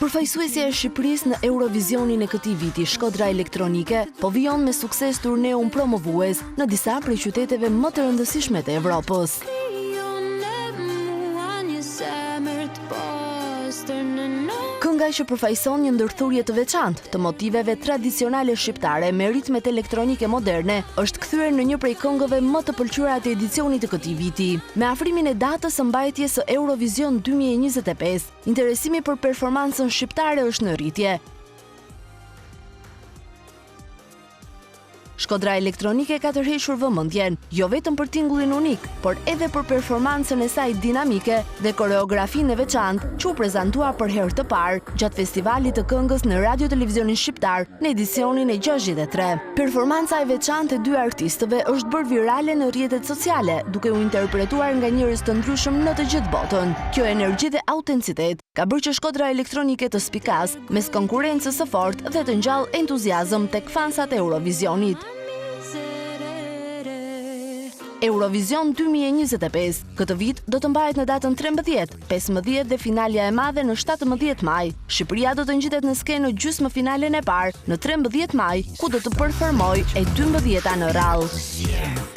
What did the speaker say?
Përfaqësuesja e Shqipërisë në Eurovisionin e këtij viti, Shkodra Elektronike, po vijon me sukses turneun promovues në disa prej qyteteve më të rëndësishme të Evropës. Kënga që përfaqëson një ndërthurje të veçantë të motiveve tradicionale shqiptare me ritmet elektronike moderne, është kthyer në një prej këngëve më të pëlqyera të edicionit të këtij viti. Me afrimin e datës së mbajtjes së Eurovision 2025, interesimi për performancën shqiptare është në rritje. Shkodra Elektronike ka tërhequr vëmendjen, jo vetëm për tingullin unik, por edhe për performancën e saj dinamike dhe koreografinë e veçantë që u prezantua për herë të parë gjatë festivalit të këngës në Radio Televizionin Shqiptar në edicionin e 63. Performanca e veçantë e dy artistëve është bërë virale në rrjetet sociale, duke u interpretuar nga njerëz të ndryshëm në të gjithë botën. Kjo energji dhe autenticitet ka bërë që Shkodra Elektronike të spikas mes konkurrencës së fortë dhe të ngjallë entuziazëm tek fansat e Eurovisionit. Eurovision 2025. Këtë vit do të mbahet në datën 13, 15 dhe finalja e madhe në 17 maj. Shqipëria do të ngjitet në skenë në gjysmëfinalen e parë në 13 maj, ku do të performojë e 12-ta në radhë.